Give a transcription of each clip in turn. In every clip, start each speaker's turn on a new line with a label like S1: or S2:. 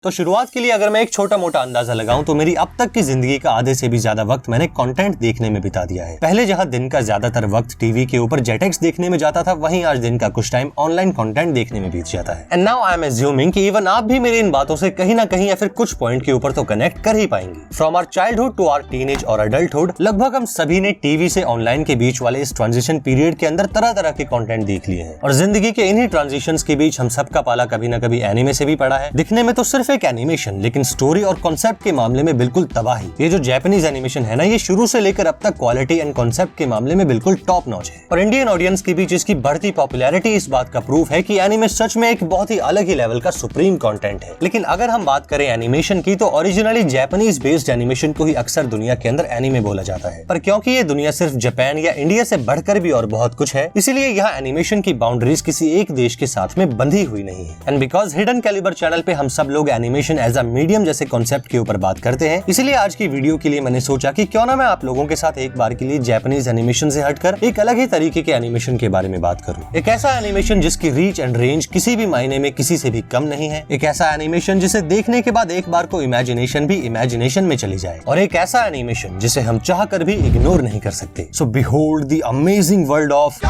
S1: तो शुरुआत के लिए अगर मैं एक छोटा मोटा अंदाजा लगाऊं तो मेरी अब तक की जिंदगी का आधे से भी ज्यादा वक्त मैंने कंटेंट देखने में बिता दिया है। पहले जहां दिन का ज्यादातर वक्त टीवी के ऊपर जेटेक्स देखने में जाता था, वहीं आज दिन का कुछ टाइम ऑनलाइन कंटेंट देखने में बीत जाता है। And now I am assuming कि इवन आप भी मेरी इन बातों से कहीं ना कहीं या फिर कुछ पॉइंट के ऊपर तो कनेक्ट कर ही पाएंगे। From our childhood to our teenage और अडल्टहुड, लगभग हम सभी ने टीवी से ऑनलाइन के बीच वाले इस ट्रांजिशन पीरियड के अंदर तरह तरह के कंटेंट देख लिए हैं। और जिंदगी के इन्हीं ट्रांजिशंस के बीच हम सबका पाला कभी ना कभी एनिमे से भी पड़ा है। दिखने में तो सिर्फ एक एनिमेशन, लेकिन स्टोरी और कॉन्सेप्ट के मामले में बिल्कुल तबाही। ये जो जापानीज एनिमेशन है ना, ये शुरू से लेकर अब तक क्वालिटी एंड कॉन्सेप्ट के मामले में बिल्कुल टॉप नॉच है। और इंडियन ऑडियंस के बीच इसकी बढ़ती पॉपुलैरिटी इस बात का प्रूफ है कि एनिमे सच में एक बहुत ही अलग ही लेवल का सुप्रीम कंटेंट है। लेकिन अगर हम बात करें एनिमेशन की, तो ओरिजिनली जापानीज बेस्ड एनिमेशन को ही अक्सर दुनिया के अंदर एनिमे बोला जाता है। पर क्योंकि ये दुनिया सिर्फ जापान या इंडिया से बढ़कर भी और बहुत कुछ है, इसीलिए यहाँ एनिमेशन की बाउंड्रीज किसी एक देश के साथ में बंधी हुई नहीं है। And because hidden caliber channel पे हम सब लोग एनिमेशन एज अ मीडियम जैसे कॉन्सेप्ट के ऊपर बात करते हैं, इसलिए आज की वीडियो के लिए मैंने सोचा कि क्यों ना मैं आप लोगों के साथ एक बार के लिए जापानीज एनिमेशन से हटकर एक अलग ही तरीके के एनिमेशन के बारे में बात करूं। एक ऐसा एनिमेशन जिसकी रीच एंड रेंज किसी भी मायने में किसी से भी कम नहीं है। एक ऐसा एनिमेशन जिसे देखने के बाद एक बार को इमेजिनेशन भी इमेजिनेशन में चली जाए। और एक ऐसा एनिमेशन जिसे हम चाह कर भी इग्नोर नहीं कर सकते। So behold the amazing world of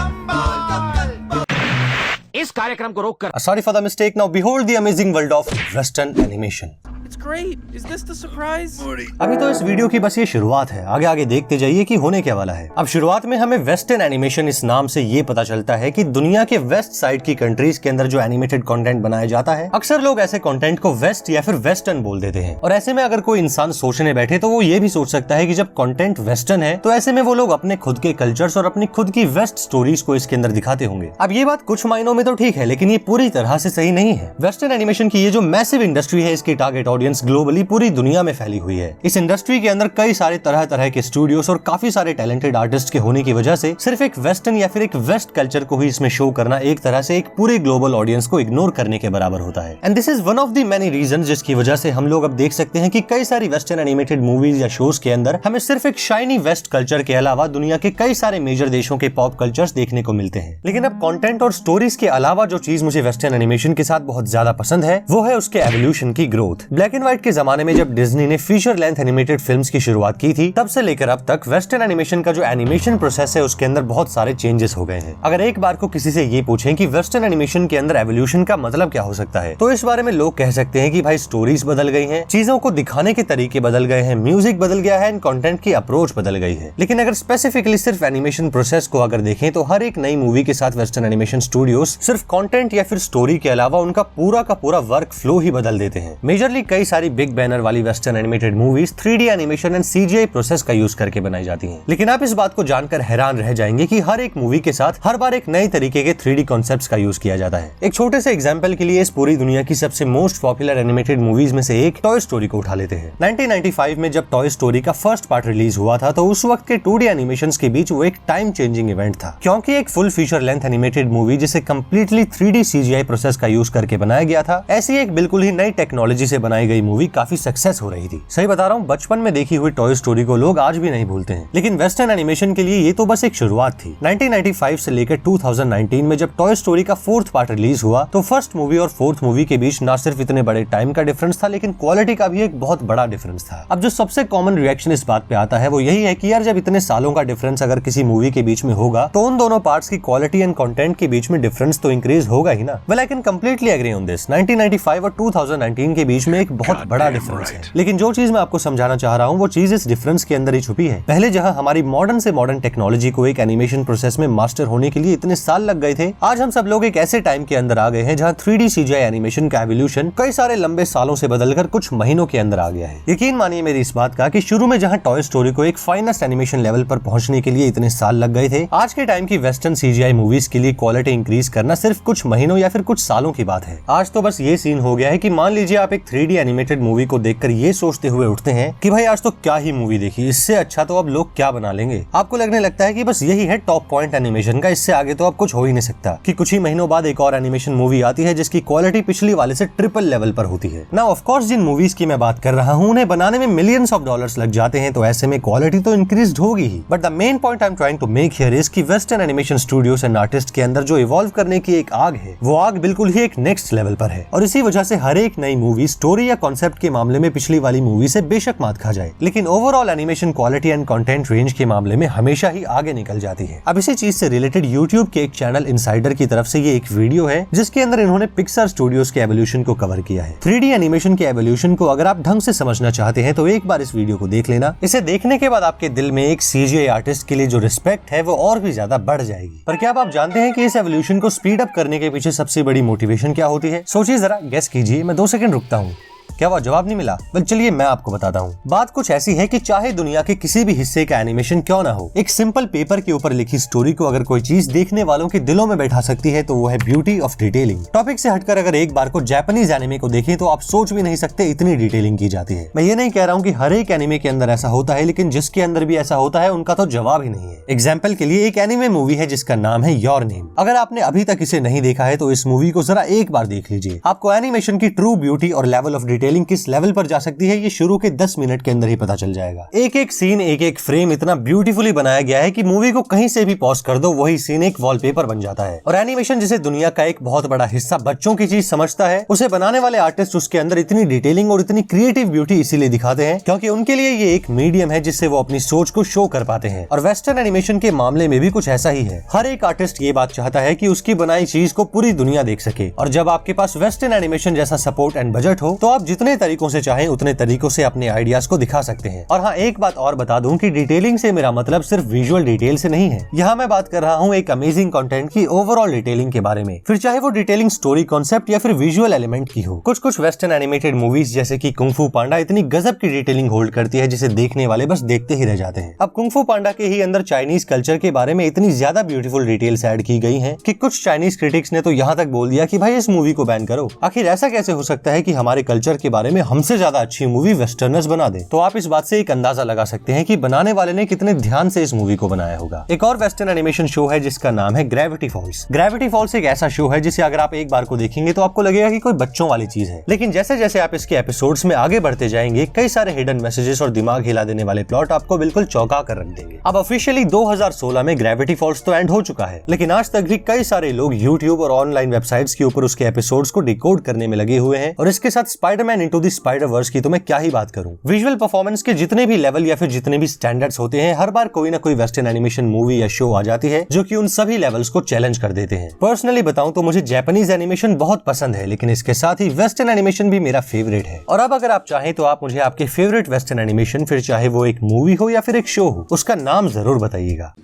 S2: इस कार्यक्रम को रोककर
S1: sorry for the mistake, now behold the amazing world of western animation.
S2: It's great. Is this the surprise?
S1: अभी तो इस वीडियो की बस ये शुरुआत है, आगे आगे देखते जाइए कि होने क्या वाला है। अब शुरुआत में हमें वेस्टर्न एनिमेशन इस नाम से ये पता चलता है कि दुनिया के वेस्ट साइड की कंट्रीज के अंदर जो एनिमेटेड कंटेंट बनाया जाता है, अक्सर लोग ऐसे कंटेंट को वेस्ट या फिर वेस्टर्न बोल देते हैं। और ऐसे में अगर कोई इंसान सोचने बैठे तो वो ये भी सोच सकता है कि जब कंटेंट वेस्टर्न है तो ऐसे में वो लोग अपने खुद के कल्चर्स और अपनी खुद की वेस्ट स्टोरीज को इसके अंदर दिखाते होंगे। अब ये बात कुछ मायनों में तो ठीक है, लेकिन ये पूरी तरह से सही नहीं है। वेस्टर्न एनिमेशन की ये जो मैसिव इंडस्ट्री है, इसकी टारगेट ऑडियंस ग्लोबली पूरी दुनिया में फैली हुई है। इस इंडस्ट्री के अंदर कई सारे तरह तरह के स्टूडियोज और काफी सारे टैलेंटेड आर्टिस्ट के होने की वजह से सिर्फ एक वेस्टर्न या फिर एक वेस्ट कल्चर को ही इसमें शो करना एक तरह से एक पूरे ग्लोबल ऑडियंस को इग्नोर करने के बराबर होता है। And this is one of the many reasons जिसकी वजह से हम लोग अब देख सकते हैं कि कई सारी वेस्टर्न एनिमेटेड मूवीज या शोज के अंदर हमें सिर्फ एक शाइनी वेस्ट कल्चर के अलावा दुनिया के कई सारे मेजर देशों के पॉप कल्चर्स देखने को मिलते हैं। लेकिन अब कंटेंट और स्टोरीज के अलावा जो चीज मुझे वेस्टर्न एनिमेशन के साथ बहुत ज्यादा पसंद है, वो है उसके एवोल्यूशन की ग्रोथ। ब्लैक एंड व्हाइट के जमाने में जब डिज्नी ने फीचर लेंथ एनिमेटेड फिल्म्स की शुरुआत की थी, तब से लेकर अब तक वेस्टर्न एनिमेशन का जो एनिमेशन प्रोसेस है उसके अंदर बहुत सारे चेंजेस हो गए हैं। अगर एक बार को किसी से ये पूछें कि वेस्टर्न एनिमेशन के अंदर एवोल्यूशन का मतलब क्या हो सकता है, तो इस बारे में लोग कह सकते हैं कि भाई स्टोरीज बदल गई हैं, चीजों को दिखाने के तरीके बदल गए हैं, म्यूजिक बदल गया है एंड कंटेंट की अप्रोच बदल गई है। लेकिन अगर स्पेसिफिकली सिर्फ एनिमेशन प्रोसेस को अगर देखें तो हर एक नई मूवी के साथ वेस्टर्न एनिमेशन स्टूडियोज सिर्फ कंटेंट या फिर स्टोरी के अलावा उनका पूरा का पूरा वर्क फ्लो ही बदल देते हैं। मेजरली कई सारी बिग बैनर वाली western animated movies 3D animation and CGI process का यूज करके बनाई जाती हैं। लेकिन आप इस बात को जानकर हैरान रह जाएंगे कि हर एक मूवी के साथ हर बार एक नए तरीके के 3D कॉन्सेप्ट्स का यूज किया जाता है। एक छोटे से एग्जांपल के लिए इस पूरी दुनिया की सबसे मोस्ट पॉपुलर एनिमेटेड मूवीज में से एक टॉय स्टोरी को उठा लेते हैं। 1995 में जब टॉय स्टोरी का फर्स्ट पार्ट रिलीज हुआ था, तो उस वक्त के 2D एनिमेशंस के बीच वो एक टाइम चेंजिंग इवेंट था, क्योंकि एक full feature length animated movie जिसे कंप्लीटली 3D CGI प्रोसेस का यूज करके बनाया गया था, ऐसी एक बिल्कुल ही नई टेक्नोलॉजी से बनाई गई मूवी काफी सक्सेस हो रही थी। सही बता रहा हूँ, बचपन में देखी हुई टॉय स्टोरी को लोग आज भी नहीं भूलते हैं। लेकिन वेस्टर्न एनिमेशन के लिए ये तो बस एक शुरुआत थी। 1995 से लेकर 2019 में जब टॉय स्टोरी का फोर्थ पार्ट रिलीज हुआ, तो फर्स्ट मूवी और फोर्थ मूवी के बीच ना सिर्फ इतने बड़े टाइम का डिफरेंस था, लेकिन क्वालिटी का भी एक बहुत बड़ा डिफरेंस था। अब जो सबसे कॉमन रिएक्शन इस बात पे आता है वो यही है कि यार, जब इतने सालों का डिफरेंस अगर किसी मूवी के बीच में होगा, तो उन दोनों पार्ट्स की क्वालिटी एंड कंटेंट के बीच में डिफरेंस तो इंक्रीज होगा ही ना। Well, I can completely agree on this. 1995 और 2019 के बीच में एक बहुत बड़ा डिफरेंस है। लेकिन जो चीज मैं आपको समझाना चाह रहा हूँ वो चीज इस डिफरेंस के अंदर ही छुपी है। पहले जहां हमारी मॉडर्न से मॉडर्न टेक्नोलॉजी को एक एनिमेशन प्रोसेस में मास्टर होने के लिए इतने साल लग गए थे, आज हम सब लोग एक ऐसे टाइम के अंदर आ गए हैं जहां 3D CGI एनिमेशन का एवोल्यूशन कई सारे लंबे सालों से बदलकर कुछ महीनों के अंदर आ गया है। यकीन मानिए मेरी इस बात का कि शुरू में जहां टॉय स्टोरी को एक फाइनेस्ट एनिमेशन लेवल पर पहुंचने के लिए इतने साल लग गए थे, आज के टाइम की वेस्टर्न CGI मूवीज के लिए क्वालिटी इंक्रीज करना सिर्फ कुछ महीनों या फिर कुछ सालों की बात है। आज तो बस ये सीन हो गया है कि मान लीजिए आप एक 3D एनिमेटेड मूवी को देखकर ये सोचते हुए उठते हैं कि भाई आज तो क्या ही मूवी देखी, इससे अच्छा तो अब लोग क्या बना लेंगे। आपको लगने लगता है कि बस यही है टॉप पॉइंट एनिमेशन का, इससे आगे तो अब कुछ हो ही नहीं सकता। कि कुछ ही महीनों बाद एक और एनिमेशन मूवी आती है जिसकी क्वालिटी पिछली वाले से ट्रिपल लेवल पर होती है। नाउ ऑफ कोर्स जिन मूवीज की मैं बात कर रहा हूँ उन्हें बनाने में मिलियंस ऑफ डॉलर्स लग जाते हैं, तो ऐसे में क्वालिटी तो इंक्रीज होगी ही। But the main point I am trying to make here is कि western animation studios and artist के अंदर जो इवॉल्व करने की एक आग है, वो आग बिल्कुल ही एक नेक्स्ट लेवल पर है। और इसी वजह से हर एक नई मूवी स्टोरी या कॉन्सेप्ट के मामले में पिछली वाली मूवी से बेशक मात खा जाए, लेकिन overall animation quality and content range के मामले में हमेशा ही आगे निकल जाती है। अब इसी चीज से रिलेटेड यूट्यूब के एक चैनल इनसाइडर की तरफ से ये एक वीडियो है जिसके अंदर इन्होंने पिक्सर स्टूडियोज के एवोल्यूशन को कवर किया है। 3D एनिमेशन के एवोल्यूशन को अगर आप ढंग से समझना चाहते हैं तो एक बार इस वीडियो को देख लेना। इसे देखने के बाद आपके दिल में एक CGI आर्टिस्ट के लिए जो रिस्पेक्ट है वो और भी ज्यादा बढ़ जाएगी। पर क्या आप जानते हैं कि इस एवोल्यूशन को स्पीड अप करने के पीछे सबसे बड़ी मोटिवेशन क्या होती है? सोचिए जरा, गेस कीजिए। मैं 2 सेकंड रुकता हूँ। क्या वो जवाब नहीं मिला? बल चलिए मैं आपको बताता हूँ। बात कुछ ऐसी है कि चाहे दुनिया के किसी भी हिस्से का एनिमेशन क्यों ना हो, एक सिंपल पेपर के ऊपर लिखी स्टोरी को अगर कोई चीज देखने वालों के दिलों में बैठा सकती है तो वो है ब्यूटी ऑफ डिटेलिंग। टॉपिक से हटकर अगर एक बार को जापानीज एनिमे को देखें तो आप सोच भी नहीं सकते इतनी डिटेलिंग की जाती है। मैं ये नहीं कह रहा हूँ कि हर एक एनिमे के अंदर ऐसा होता है, लेकिन जिसके अंदर भी ऐसा होता है उनका तो जवाब ही नहीं है। एग्जाम्पल के लिए एक एनिमे मूवी है जिसका नाम है योर नेम। अगर आपने अभी तक इसे नहीं देखा है तो इस मूवी को जरा एक बार देख लीजिए। आपको एनिमेशन की ट्रू ब्यूटी और लेवल ऑफ डिटेलिंग किस लेवल पर जा सकती है ये शुरू के 10 मिनट के अंदर ही पता चल जाएगा। एक एक सीन, एक एक फ्रेम इतना ब्यूटीफुली बनाया गया है कि मूवी को कहीं से भी पॉज कर दो वही सीन एक वॉलपेपर बन जाता है। और एनिमेशन जिसे दुनिया का एक बहुत बड़ा हिस्सा बच्चों की चीज समझता है, उसे बनाने वाले आर्टिस्ट उसके अंदर इतनी डिटेलिंग और इतनी क्रिएटिव ब्यूटी इसीलिए दिखाते हैं क्योंकि उनके लिए ये एक मीडियम है जिससे वो अपनी सोच को शो कर पाते हैं। और वेस्टर्न एनिमेशन के मामले में भी कुछ ऐसा ही है। हर एक आर्टिस्ट ये बात चाहता है कि उसकी बनाई चीज को पूरी दुनिया देख सके। और जब आपके पास वेस्टर्न एनिमेशन जैसा सपोर्ट एंड बजट हो तो आप जितने तरीकों से चाहें उतने तरीकों से अपने आइडियाज को दिखा सकते हैं। और हाँ, एक बात और बता दूं कि डिटेलिंग से मेरा मतलब सिर्फ विजुअल डिटेल से नहीं है। यहाँ मैं बात कर रहा हूँ एक अमेजिंग कंटेंट की ओवरऑल डिटेलिंग के बारे में, फिर चाहे वो डिटेलिंग स्टोरी कॉन्सेप्ट या फिर विजुअल एलिमेंट की हो। कुछ वेस्टर्न एनिमेटेड मूवीज जैसे कि कुंग फू पांडा इतनी गजब की डिटेलिंग होल्ड करती है जिसे देखने वाले बस देखते ही रह जाते हैं। अब कुंग फू पांडा के ही अंदर चाइनीज कल्चर के बारे में इतनी ज्यादा ब्यूटीफुल डिटेल्स ऐड की गई हैं कि कुछ चाइनीज क्रिटिक्स ने तो यहाँ तक बोल दिया कि भाई इस मूवी को बैन करो। आखिर ऐसा कैसे हो सकता है कि हमारे कल्चर के बारे में हमसे ज्यादा अच्छी मूवी वेस्टर्नर्स बना दे? तो आप इस बात से एक अंदाजा लगा सकते हैं कि बनाने वाले ने कितने ध्यान से इस मूवी को बनाया होगा। एक और वेस्टर्न एनिमेशन शो है जिसका नाम है ग्रेविटी फॉल्स। ग्रेविटी फॉल्स एक ऐसा शो है जिसे अगर आप एक बार को देखेंगे तो आपको लगेगा कि कोई बच्चों वाली चीज है, लेकिन जैसे जैसे आप इसके एपिसोड्स में आगे बढ़ते जाएंगे कई सारे हिडन मैसेजेस और दिमाग हिला देने वाले प्लॉट आपको बिल्कुल चौंका कर रख देंगे। अब ऑफिशियली 2016 में ग्रेविटी फॉल्स तो एंड हो चुका है, लेकिन आज तक भी कई सारे लोग यूट्यूब और ऑनलाइन वेबसाइट्स के ऊपर उसके एपिसोड्स को डिकोड करने में लगे हुए हैं। और इसके साथ Spiderman into the Spider verse की तो मैं क्या ही बात करूं। विजुअल परफॉर्मेंस के जितने भी लेवल या फिर जितने भी स्टैंडर्ड्स होते हैं, हर बार कोई ना कोई वेस्टर्न एनिमेशन मूवी या शो आ जाती है जो कि उन सभी लेवल्स को चैलेंज कर देते हैं। पर्सनली बताऊं तो मुझे जापानीज एनिमेशन बहुत पसंद है, लेकिन इसके साथ ही वेस्टर्न एनिमेशन भी मेरा फेवरेट है। और अब अगर आप चाहें तो आप मुझे आपके फेवरेट वेस्टर्न एनिमेशन, फिर चाहे वो एक मूवी हो या फिर एक शो हो, उसका नाम जरूर बताइएगा।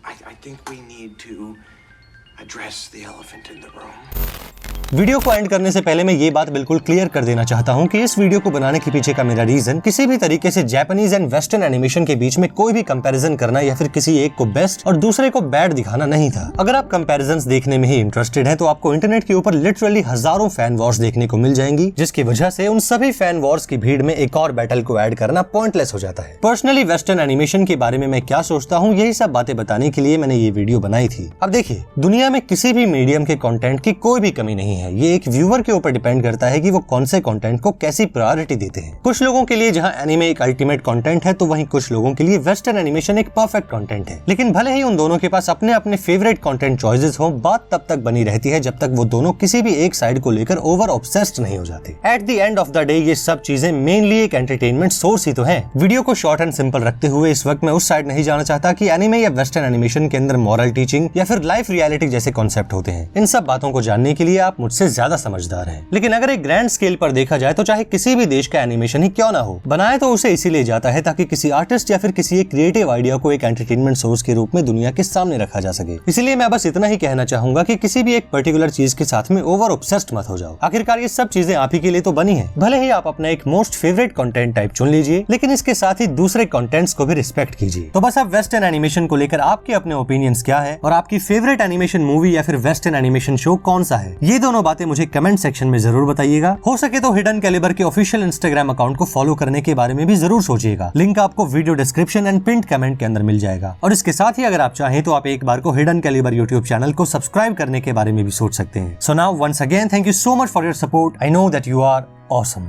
S1: वीडियो को एंड करने से पहले मैं ये बात बिल्कुल क्लियर कर देना चाहता हूँ कि इस वीडियो को बनाने के पीछे का मेरा रीजन किसी भी तरीके से जापानीज एंड वेस्टर्न एनिमेशन के बीच में कोई भी कंपैरिजन करना या फिर किसी एक को बेस्ट और दूसरे को बैड दिखाना नहीं था। अगर आप कंपैरिजंस देखने में ही इंटरेस्टेड हैं तो आपको इंटरनेट के ऊपर लिटरली हजारों फैन वॉर्स देखने को मिल जाएंगी, जिसकी वजह से उन सभी फैन वॉर्स की भीड़ में एक और बैटल को ऐड करना पॉइंटलेस हो जाता है। पर्सनली वेस्टर्न एनिमेशन के बारे में मैं क्या सोचता हूँ यही सब बातें बताने के लिए मैंने ये वीडियो बनाई थी। अब देखिए, दुनिया में किसी भी मीडियम के कंटेंट की कोई भी कमी नहीं है। ये एक व्यूअर के ऊपर डिपेंड करता है कि वो कौन से कंटेंट को कैसी प्रायोरिटी देते हैं। कुछ लोगों के लिए जहां एनिमे एक अल्टीमेट कंटेंट है तो वहीं कुछ लोगों के लिए वेस्टर्न एनिमेशन एक परफेक्ट कंटेंट है। लेकिन भले ही उन दोनों के पास अपने अपने फेवरेट कंटेंट चॉइसेस हो, बात तब तक बनी रहती है जब तक वो दोनों किसी भी एक साइड को लेकर ओवर ऑब्सेस्ड नहीं हो जाते। At the end of the day ये सब चीजें मेनली एक एंटरटेनमेंट सोर्स ही तो है। वीडियो को शॉर्ट एंड सिंपल रखते हुए इस वक्त मैं उस साइड नहीं जाना चाहता कि एनिमे या वेस्टर्न एनिमेशन के अंदर मॉरल टीचिंग या फिर लाइफ रियलिटी जैसे कॉन्सेप्ट होते हैं। इन सब बातों को जानने के लिए आप मुझसे ज्यादा समझदार हैं। लेकिन अगर एक ग्रैंड स्केल पर देखा जाए तो चाहे किसी भी देश का एनिमेशन ही क्यों ना हो, बनाए तो उसे इसीलिए जाता है ताकि किसी आर्टिस्ट या फिर किसी एक क्रिएटिव आइडिया को एक एंटरटेनमेंट सोर्स के रूप में दुनिया के सामने रखा जा सके। इसलिए मैं बस इतना ही कहना चाहूंगा कि किसी भी एक पर्टिकुलर चीज के साथ में ओवर ऑब्सेस्ड मत हो जाओ। आखिरकार ये सब चीजें आप ही के लिए तो बनी है। भले ही आप अपना एक मोस्ट फेवरेट कंटेंट टाइप चुन लीजिए, लेकिन इसके साथ ही दूसरे कंटेंट्स को भी रिस्पेक्ट कीजिए। तो बस अब वेस्टर्न एनिमेशन को लेकर आपके अपने ओपिनियंस क्या है और आपकी फेवरेट एनिमेशन मूवी या फिर वेस्टर्न एनिमेशन शो कौन सा है, ये दोनों बातें मुझे कमेंट सेक्शन में जरूर बताइएगा। हो सके तो हिडन कैलिबर के ऑफिशियल इंस्टाग्राम अकाउंट को फॉलो करने के बारे में भी जरूर सोचिएगा। लिंक आपको वीडियो डिस्क्रिप्शन एंड पिंड कमेंट के अंदर मिल जाएगा। और इसके साथ ही अगर आप चाहें तो आप एक बार को हिडन कैलिबर यूट्यूब चैनल को सब्सक्राइब करने के बारे में भी सोच सकते हैं। So now once again thank you so much for your support. I know that you are awesome.